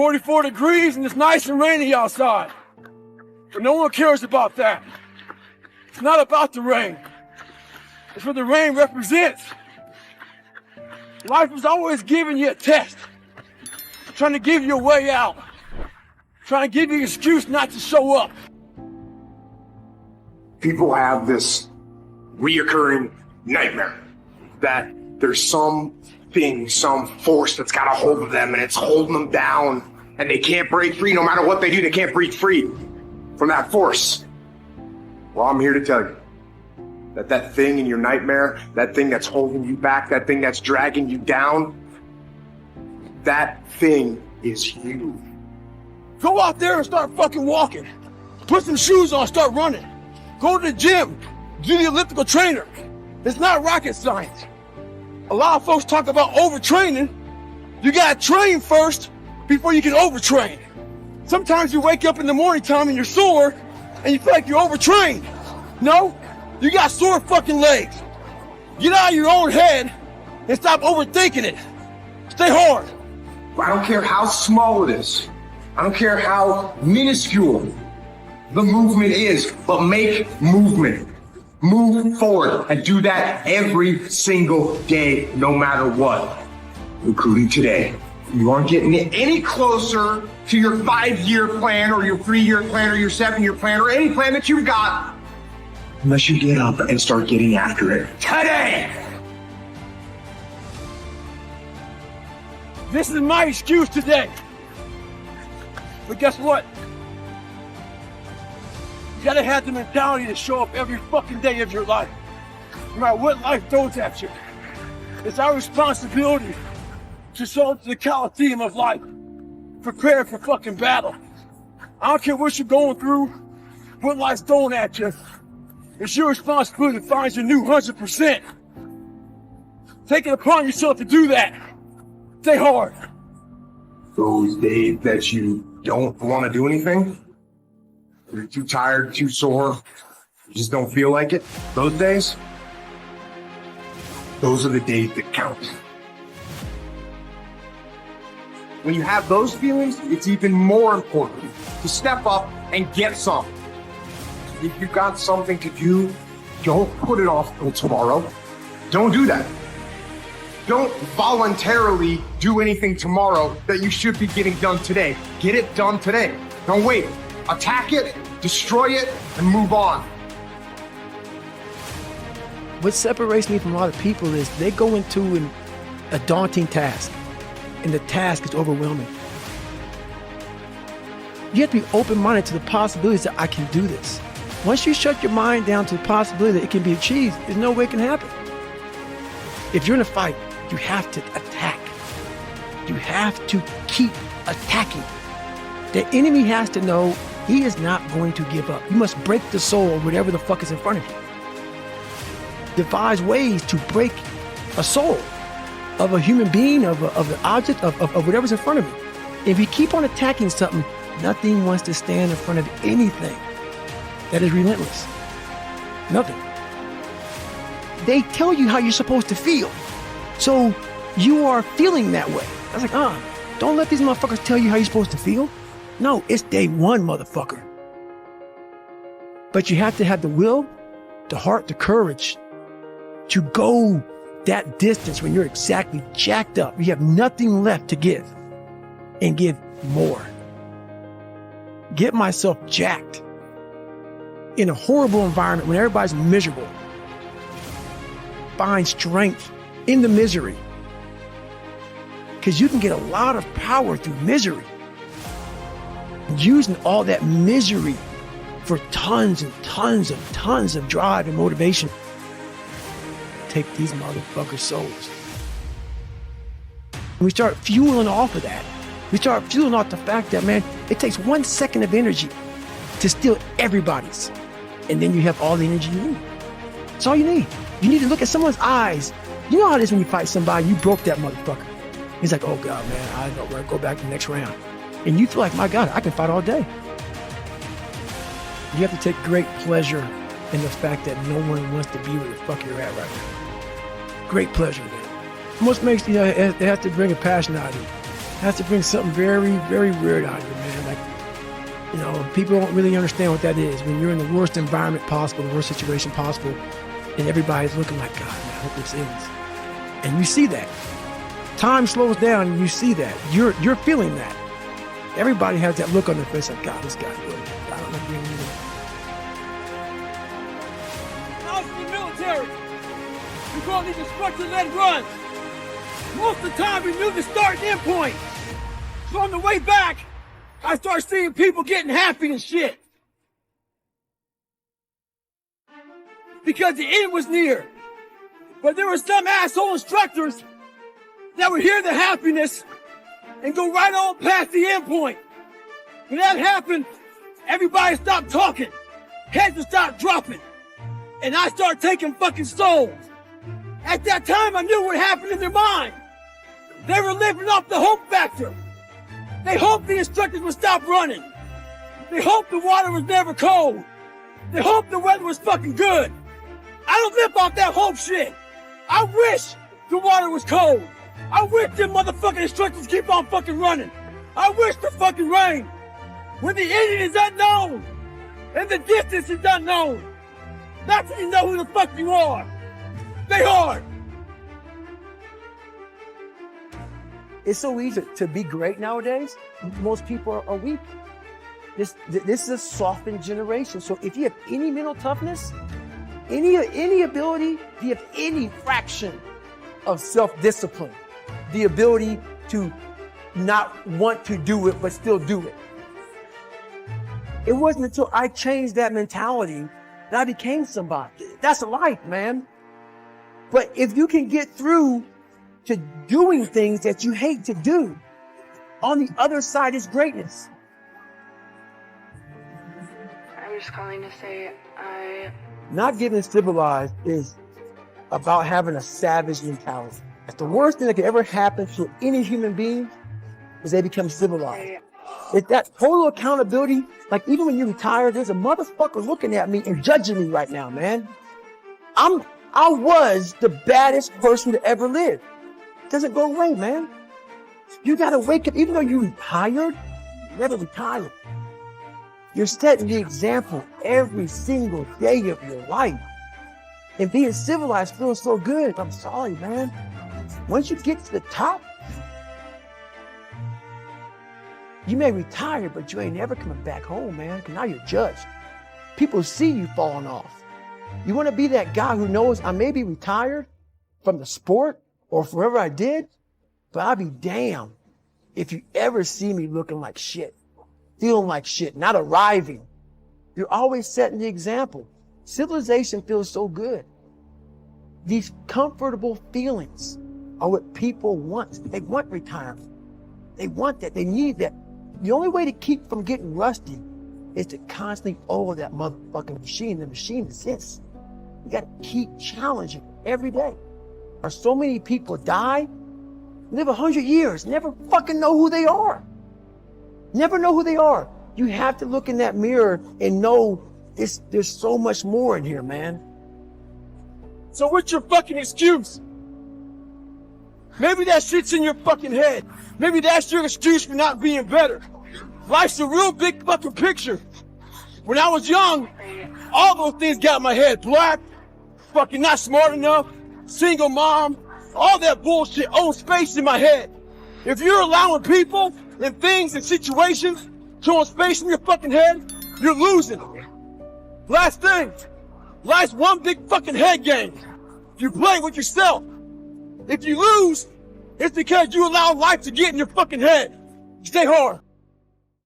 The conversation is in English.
44 degrees and it's nice and rainy outside. But no one cares about that. It's not about the rain. It's what the rain represents. Life is always giving you a test, trying to give you a way out, trying to give you an excuse not to show up. People have this reoccurring nightmare that there's something, some force that's got a hold of them and it's holding them down and they can't break free. No matter what they do, they can't break free from that force. Well, I'm here to tell you that thing in your nightmare, that thing that's holding you back, that thing that's dragging you down, that thing is you. Go out there and start fucking walking. Put some shoes on, start running. Go to the gym, do the elliptical trainer. It's not rocket science. A lot of folks talk about overtraining. You gotta train first before you can overtrain. Sometimes you wake up in the morning time and you're sore and you feel like you're overtrained. No, you got sore fucking legs. Get out of your own head and stop overthinking it. Stay hard. I don't care how small it is. I don't care how minuscule the movement is, but make movement. Move forward and do that every single day, no matter what, including today. You aren't getting any closer to your 5-year plan or your 3-year plan or your 7-year plan or any plan that you've got unless you get up and start getting after it today. This is my excuse today. But guess what? You gotta have the mentality to show up every fucking day of your life. No matter what life throws at you. It's our responsibility to show up to the Coliseum of life. Prepare for fucking battle. I don't care what you're going through, what life's throwing at you. It's your responsibility to find your new 100%. Take it upon yourself to do that. Stay hard. Those days that you don't want to do anything, you're too tired, too sore, you just don't feel like it, those days, those are the days that count. When you have those feelings, it's even more important to step up and get some. If you've got something to do, don't put it off till tomorrow. Don't do that. Don't voluntarily do anything tomorrow that you should be getting done today. Get it done today. Don't wait. Attack it, destroy it, and move on. What separates me from a lot of people is they go into a daunting task, and the task is overwhelming. You have to be open-minded to the possibilities that I can do this. Once you shut your mind down to the possibility that it can be achieved, there's no way it can happen. If you're in a fight, you have to attack. You have to keep attacking. The enemy has to know he is not going to give up. You must break the soul of whatever the fuck is in front of you. Devise ways to break a soul of a human being, of an object, of whatever's in front of you. If you keep on attacking something, nothing wants to stand in front of anything that is relentless. Nothing. They tell you how you're supposed to feel. So you are feeling that way. I was like, don't let these motherfuckers tell you how you're supposed to feel. No, it's day one, motherfucker. But you have to have the will, the heart, the courage to go that distance when you're exactly jacked up. You have nothing left to give and give more. Get myself jacked in a horrible environment when everybody's miserable. Find strength in the misery, because you can get a lot of power through misery. Using all that misery for tons and tons and tons of drive and motivation. Take these motherfuckers' souls. And we start fueling off of that. We start fueling off the fact that, man, it takes 1 second of energy to steal everybody's. And then you have all the energy you need. That's all you need. You need to look at someone's eyes. You know how it is when you fight somebody, you broke that motherfucker. He's like, oh God, man, I know where to go back to the next round. And you feel like, my God, I can fight all day. You have to take great pleasure in the fact that no one wants to be where the fuck you're at right now. Great pleasure, man. Most makes, it has to bring a passion out of you. has to bring something very, very weird out of you, man. Like, you know, people don't really understand what that is. When you're in the worst environment possible, the worst situation possible, and everybody's looking like, God, man, I hope this ends. And you see that. Time slows down and you see that. You're feeling that. Everybody has that look on their face like, God, this guy's really, I don't know being either. When I was in the military, we call these instructor-led runs. Most of the time, we knew the start and end point. So on the way back, I started seeing people getting happy and shit. Because the end was near. But there were some asshole instructors that would hear the happiness and go right on past the end point. When that happened, everybody stopped talking. Heads would start dropping. And I started taking fucking souls. At that time, I knew what happened in their mind. They were living off the hope factor. They hoped the instructors would stop running. They hoped the water was never cold. They hoped the weather was fucking good. I don't live off that hope shit. I wish the water was cold. I wish them motherfucking instructors keep on fucking running. I wish the fucking rain. When the ending is unknown and the distance is unknown, that's when you know who the fuck you are. Stay hard. It's so easy to be great nowadays. Most people are weak. This is a softened generation. So if you have any mental toughness, any ability, if you have any fraction of self-discipline, the ability to not want to do it but still do it. It wasn't until I changed that mentality that I became somebody. That's life, man. But if you can get through to doing things that you hate to do, on the other side is greatness. I'm just calling to say Not getting civilized is about having a savage mentality. That's the worst thing that could ever happen to any human being is they become civilized. It's that total accountability. Like even when you retire, there's a motherfucker looking at me and judging me right now, man. I was the baddest person to ever live. It doesn't go away, man. You gotta wake up, even though you retired, you never retired. You're setting the example every single day of your life. And being civilized feels so good. I'm sorry, man. Once you get to the top, you may retire, but you ain't never coming back home, man, because now you're judged. People see you falling off. You want to be that guy who knows I may be retired from the sport or wherever I did, but I'll be damned if you ever see me looking like shit, feeling like shit, not arriving. You're always setting the example. Civilization feels so good. These comfortable feelings are what people want. They want retirement. They want that. They need that. The only way to keep from getting rusty is to constantly oil that motherfucking machine. The machine is this. You got to keep challenging every day. Or so many people die, live 100 years, never fucking know who they are. Never know who they are. You have to look in that mirror and know there's so much more in here, man. So what's your fucking excuse? Maybe that shit's in your fucking head. Maybe that's your excuse for not being better. Life's a real big fucking picture. When I was young, all those things got in my head. Black, fucking not smart enough, single mom, all that bullshit owns space in my head. If you're allowing people and things and situations to own space in your fucking head, you're losing. Last thing, life's one big fucking head game. You play with yourself. If you lose, it's because you allow life to get in your fucking head. Stay hard.